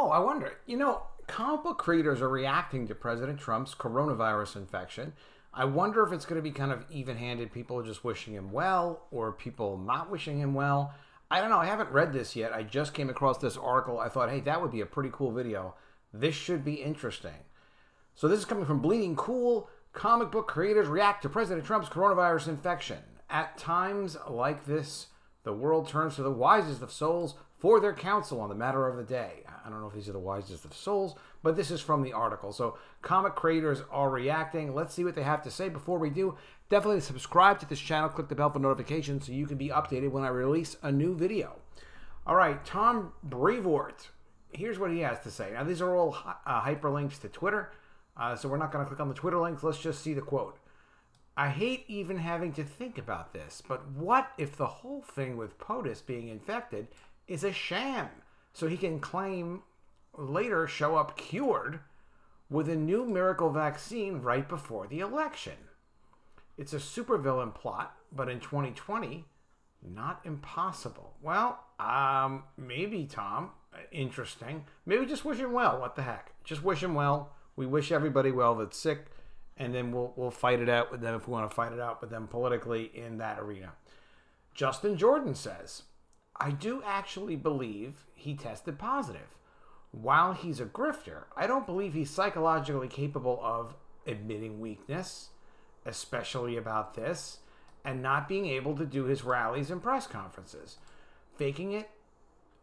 Oh, I wonder. Comic book creators are reacting to President Trump's coronavirus infection. I wonder if it's going to be kind of even-handed, people just wishing him well, or people not wishing him well. I don't know. I haven't read this yet. I just came across this article. I thought, hey, that would be a pretty cool video. This should be interesting. So this is coming from Bleeding Cool. Comic book creators react to President Trump's coronavirus infection. At times like this, the world turns to the wisest of souls for their counsel on the matter of the day. I don't know if these are the wisest of souls, but this is from the article. So comic creators are reacting. Let's see what they have to say. Before we do, definitely subscribe to this channel. Click the bell for notifications so you can be updated when I release a new video. All right, Tom Brevoort. Here's what he has to say. Now, these are all hyperlinks to Twitter, so we're not going to click on the Twitter links. Let's just see the quote. I hate even having to think about this, but what if the whole thing with POTUS being infected is a sham, so he can claim later show up cured with a new miracle vaccine right before the election? It's a supervillain plot, but in 2020, not impossible. Well, maybe, Tom. Interesting. Maybe just wish him well. What the heck? Just wish him well. We wish everybody well that's sick, and then we'll fight it out with them if we want to fight it out with them politically in that arena. Justin Jordan says, I do actually believe he tested positive. While he's a grifter, I don't believe he's psychologically capable of admitting weakness, especially about this, and not being able to do his rallies and press conferences. Faking it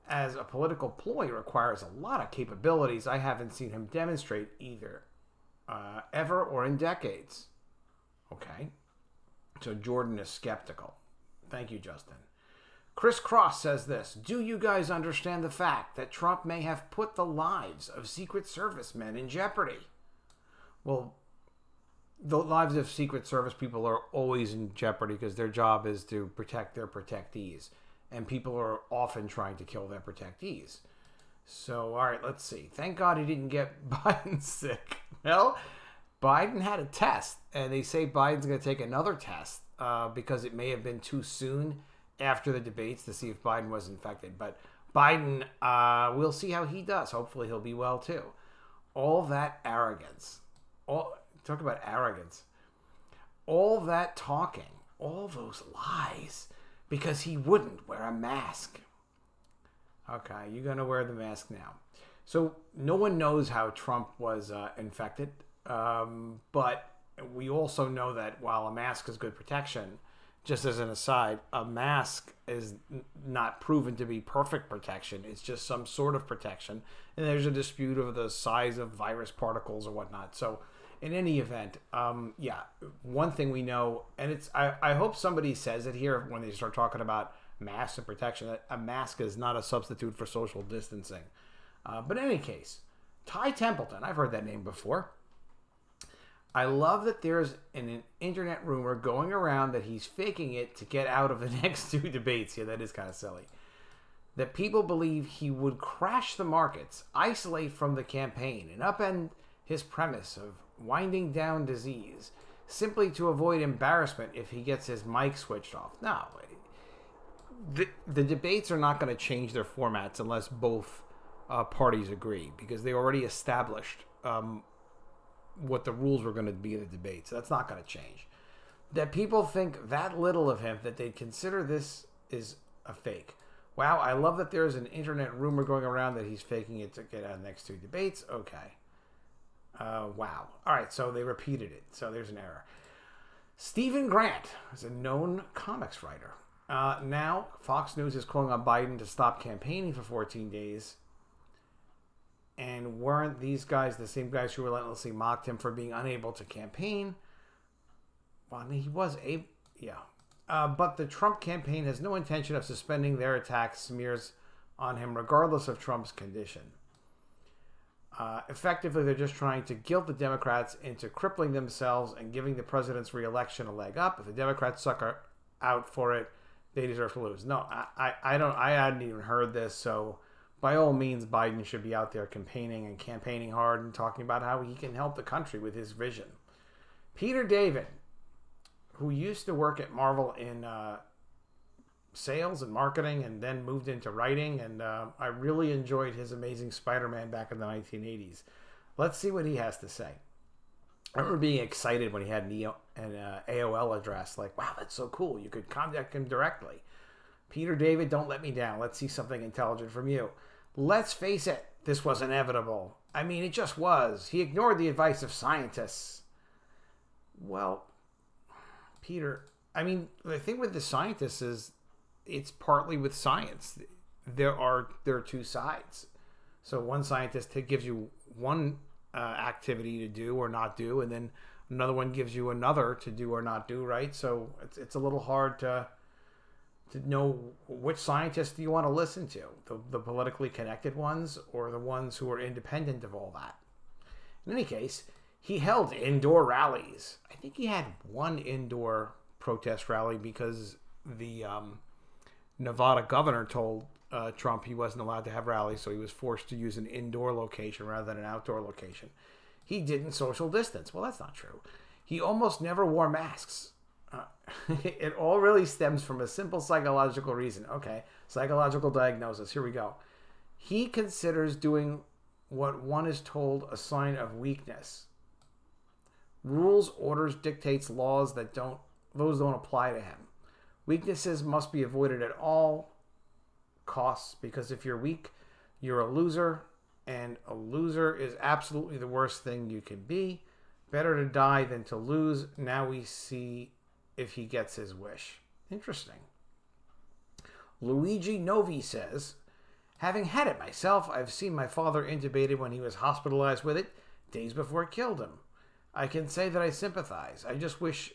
as a political ploy requires a lot of capabilities I haven't seen him demonstrate either, ever or in decades. Okay. So Jordan is skeptical. Thank you, Justin. Chris Cross says this. Do you guys understand the fact that Trump may have put the lives of Secret Service men in jeopardy? Well, the lives of Secret Service people are always in jeopardy because their job is to protect their protectees. And people are often trying to kill their protectees. So, all right, let's see. Thank God he didn't get Biden sick. Well, Biden had a test, and they say Biden's going to take another test because it may have been too soon after the debates to see if Biden was infected. But Biden, we'll see how he does. Hopefully he'll be well, too. All that arrogance. Talk about arrogance. All that talking. All those lies. Because he wouldn't wear a mask. Okay, you're going to wear the mask now. So no one knows how Trump was infected. But we also know that while a mask is good protection, just as an aside, a mask is not proven to be perfect protection. It's just some sort of protection. And there's a dispute over the size of virus particles or whatnot. So in any event, yeah, one thing we know, and it's I hope somebody says it here when they start talking about masks and protection, that a mask is not a substitute for social distancing. But in any case, Ty Templeton, I've heard that name before. I love that there's an internet rumor going around that he's faking it to get out of the next two debates. Yeah, that is kind of silly. That people believe he would crash the markets, isolate from the campaign, and upend his premise of winding down disease simply to avoid embarrassment if he gets his mic switched off. No, the debates are not going to change their formats unless both parties agree, because they already established what the rules were going to be in the debate. So that's not going to change. That people think that little of him that they'd consider this is a fake. Wow, I love that there's an internet rumor going around that he's faking it to get out of the next two debates. Okay. Wow. All right, so they repeated it. So there's an error. Stephen Grant is a known comics writer. Now, Fox News is calling on Biden to stop campaigning for 14 days. And weren't these guys the same guys who relentlessly mocked him for being unable to campaign? Well, I mean, he was able, yeah. But the Trump campaign has no intention of suspending their attack smears on him, regardless of Trump's condition. Effectively, they're just trying to guilt the Democrats into crippling themselves and giving the president's reelection a leg up. If the Democrats sucker out for it, they deserve to lose. No, I hadn't even heard this. So by all means, Biden should be out there campaigning hard and talking about how he can help the country with his vision. Peter David, who used to work at Marvel in sales and marketing and then moved into writing. And I really enjoyed his Amazing Spider-Man back in the 1980s. Let's see what he has to say. I remember being excited when he had an AOL address. Like, wow, that's so cool. You could contact him directly. Peter David, don't let me down. Let's see something intelligent from you. Let's face it, this was inevitable. I mean, it just was. He ignored the advice of scientists. Well, Peter, I mean, the thing with the scientists is it's partly with science. There are two sides. So one scientist gives you one activity to do or not do, and then another one gives you another to do or not do, right? So it's a little hard to know which scientists do you want to listen to, the politically connected ones or the ones who are independent of all that. In any case, he held indoor rallies. I think he had one indoor protest rally because the Nevada governor told Trump he wasn't allowed to have rallies, so he was forced to use an indoor location rather than an outdoor location. He didn't social distance. Well, that's not true. He almost never wore masks. It all really stems from a simple psychological reason. Okay, psychological diagnosis. Here we go. He considers doing what one is told a sign of weakness. Rules, orders, dictates, laws don't apply to him. Weaknesses must be avoided at all costs because if you're weak, you're a loser, and a loser is absolutely the worst thing you can be. Better to die than to lose. Now we see if he gets his wish. Interesting. Luigi Novi says, having had it myself, I've seen my father intubated when he was hospitalized with it days before it killed him. I can say that I sympathize. I just wish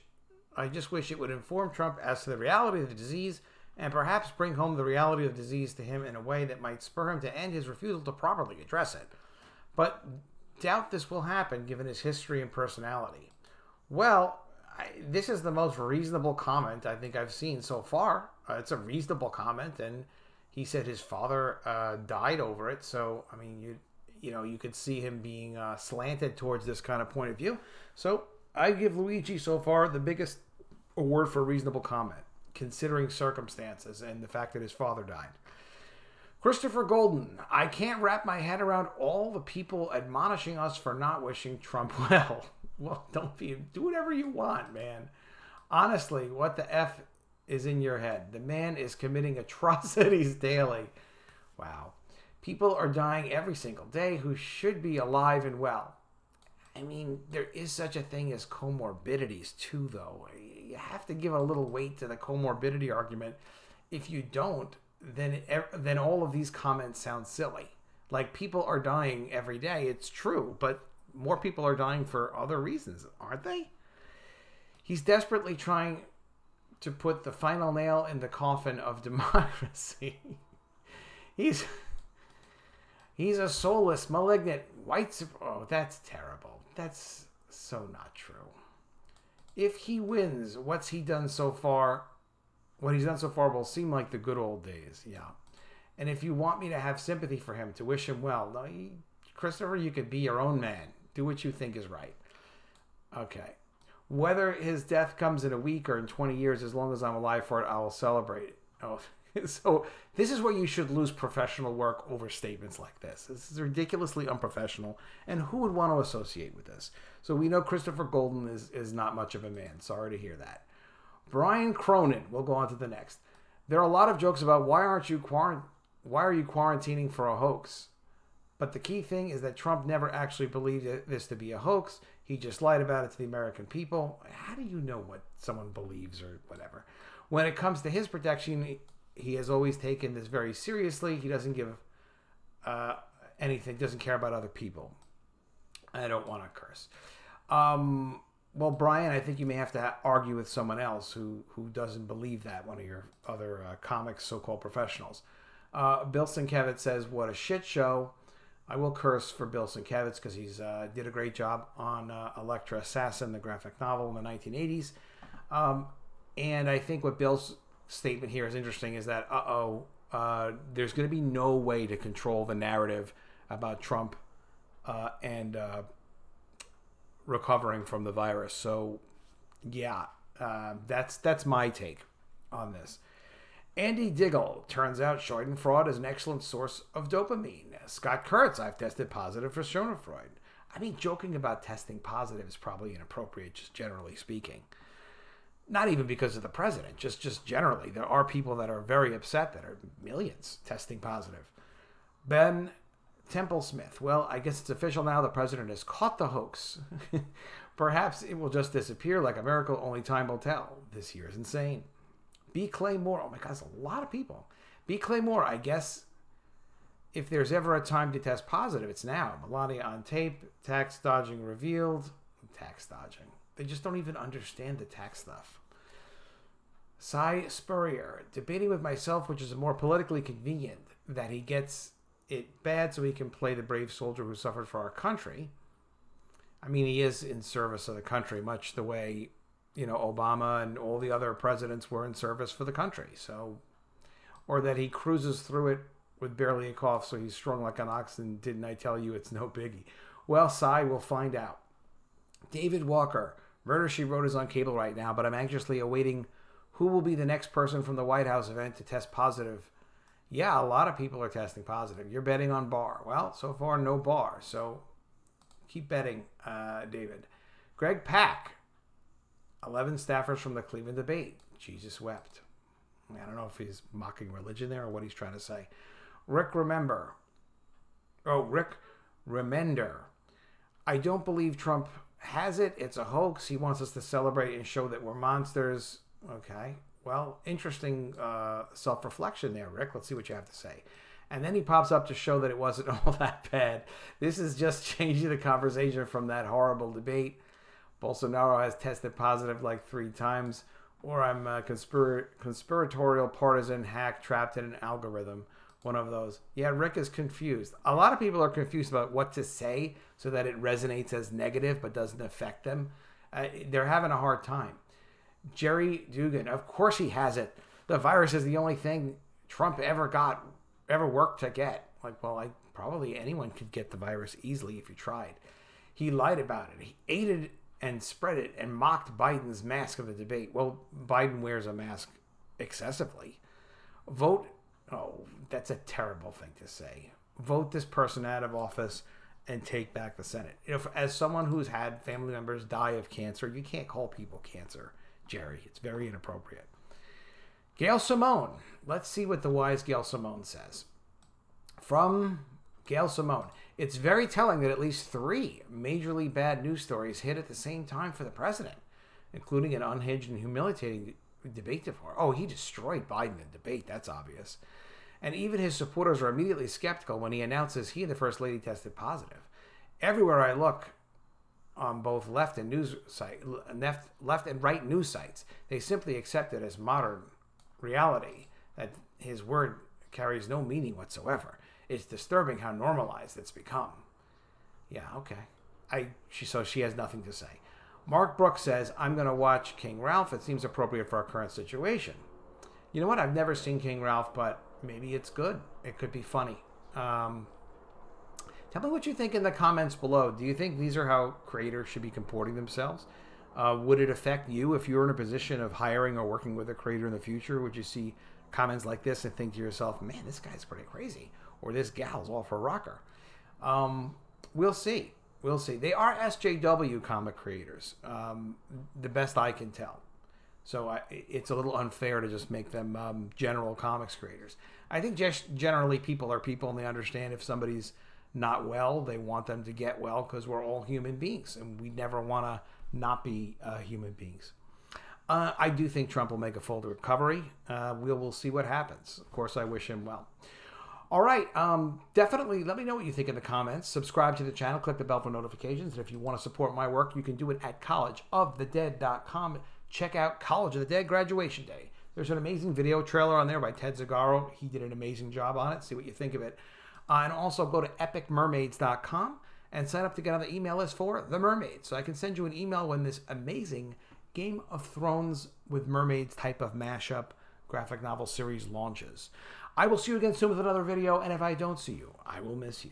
it would inform Trump as to the reality of the disease and perhaps bring home the reality of the disease to him in a way that might spur him to end his refusal to properly address it. But doubt this will happen given his history and personality. Well, this is the most reasonable comment I think I've seen so far. It's a reasonable comment, and he said his father died over it. So, I mean, you could see him being slanted towards this kind of point of view. So, I give Luigi so far the biggest award for reasonable comment, considering circumstances and the fact that his father died. Christopher Golden, I can't wrap my head around all the people admonishing us for not wishing Trump well. Well, do whatever you want, man. Honestly, what the F is in your head? The man is committing atrocities daily. Wow. People are dying every single day who should be alive and well. I mean, there is such a thing as comorbidities too, though. You have to give a little weight to the comorbidity argument. If you don't, then all of these comments sound silly. Like, people are dying every day. It's true, but more people are dying for other reasons, aren't they? He's desperately trying to put the final nail in the coffin of democracy. He's a soulless, malignant, white... Oh, that's terrible. That's so not true. If he wins, what he's done so far will seem like the good old days. Yeah. And if you want me to have sympathy for him, to wish him well, no, Christopher, you could be your own man. Do what you think is right. Okay. Whether his death comes in a week or in 20 years, as long as I'm alive for it, I will celebrate it. Oh, so this is where you should lose professional work over statements like this. This is ridiculously unprofessional, and who would want to associate with this? So we know Christopher Golden is not much of a man. Sorry to hear that. Brian Cronin, we'll go on to the next. There are a lot of jokes about why are you quarantining for a hoax? But the key thing is that Trump never actually believed this to be a hoax. He just lied about it to the American people. How do you know what someone believes or whatever? When it comes to his protection, he has always taken this very seriously. He doesn't give anything, doesn't care about other people. I don't want to curse. Well, Brian, I think you may have to argue with someone else who doesn't believe that, one of your other comics so-called professionals. Bill Sienkiewicz says, what a shit show. I will curse for Bill Sienkiewicz because he's did a great job on Electra Assassin, the graphic novel in the 1980s. And I think what Bill's statement here is interesting is that, there's going to be no way to control the narrative about Trump and recovering from the virus. So, yeah, that's my take on this. Andy Diggle, turns out Schadenfreude is an excellent source of dopamine. Scott Kurtz, I've tested positive for Schadenfreude. I mean, joking about testing positive is probably inappropriate, just generally speaking. Not even because of the president, just generally. There are people that are very upset, that are millions testing positive. Ben Temple Smith, well, I guess it's official now. The president has caught the hoax. Perhaps it will just disappear like a miracle. Only time will tell. This year is insane. B. Claymore, oh my God, there's a lot of people. B. Claymore, I guess if there's ever a time to test positive, it's now. Melania on tape, tax dodging revealed. Tax dodging. They just don't even understand the tax stuff. Cy Spurrier, debating with myself, which is more politically convenient, that he gets it bad so he can play the brave soldier who suffered for our country. I mean, he is in service of the country, much the way, Obama and all the other presidents were in service for the country. So, or that he cruises through it with barely a cough, so he's strung like an ox, and didn't I tell you it's no biggie? Well, Cy, we'll find out. David Walker, Murder, She Wrote is on cable right now, but I'm anxiously awaiting who will be the next person from the White House event to test positive. Yeah, a lot of people are testing positive. You're betting on Barr. Well, so far, no Barr. So keep betting, David. Greg Pack, 11 staffers from the Cleveland debate. Jesus wept. I don't know if he's mocking religion there or what he's trying to say. Rick Remender. I don't believe Trump has it. It's a hoax. He wants us to celebrate and show that we're monsters. Okay. Well, interesting self-reflection there, Rick. Let's see what you have to say. And then he pops up to show that it wasn't all that bad. This is just changing the conversation from that horrible debate. Bolsonaro has tested positive like 3 times. Or I'm a conspiratorial partisan hack trapped in an algorithm. One of those. Yeah, Rick is confused. A lot of people are confused about what to say so that it resonates as negative but doesn't affect them. They're having a hard time. Jerry Dugan, of course he has it. The virus is the only thing Trump ever worked to get. Like, well, probably anyone could get the virus easily if you tried. He lied about it. He aided and spread it and mocked Biden's mask of the debate. Well, Biden wears a mask excessively. Vote, oh, that's a terrible thing to say. Vote this person out of office and take back the Senate. As someone who's had family members die of cancer, you can't call people cancer, Jerry. It's very inappropriate. Gail Simone. Let's see what the wise Gail Simone says. From Gail Simone. It's very telling that at least 3 majorly bad news stories hit at the same time for the president, including an unhinged and humiliating debate before. Oh, he destroyed Biden in debate. That's obvious. And even his supporters are immediately skeptical when he announces he and the First Lady tested positive. Everywhere I look, on both left and right news sites, they simply accept it as modern reality, that his word carries no meaning whatsoever. It's disturbing how normalized it's become. Yeah, okay. So she has nothing to say. Mark Brooks says, I'm going to watch King Ralph. It seems appropriate for our current situation. You know what? I've never seen King Ralph, but maybe it's good. It could be funny. Tell me what you think in the comments below. Do you think these are how creators should be comporting themselves? Would it affect you if you're in a position of hiring or working with a creator in the future? Would you see comments like this and think to yourself, man, this guy's pretty crazy, or this gal's all for a rocker? We'll see. We'll see. They are SJW comic creators, the best I can tell. So it's a little unfair to just make them general comics creators. I think just generally people are people, and they understand if somebody's not well, they want them to get well, because we're all human beings and we never want to not be human beings. I do think Trump will make a full recovery. We'll see what happens. Of course, I wish him well. All right. Definitely let me know what you think in the comments. Subscribe to the channel. Click the bell for notifications. And if you want to support my work, you can do it at collegeofthedead.com. Check out College of the Dead Graduation Day. There's an amazing video trailer on there by Ted Zagaro. He did an amazing job on it. See what you think of it. And also go to epicmermaids.com and sign up to get on the email list for The Mermaids. So I can send you an email when this amazing Game of Thrones with mermaids type of mashup graphic novel series launches. I will see you again soon with another video, and if I don't see you, I will miss you.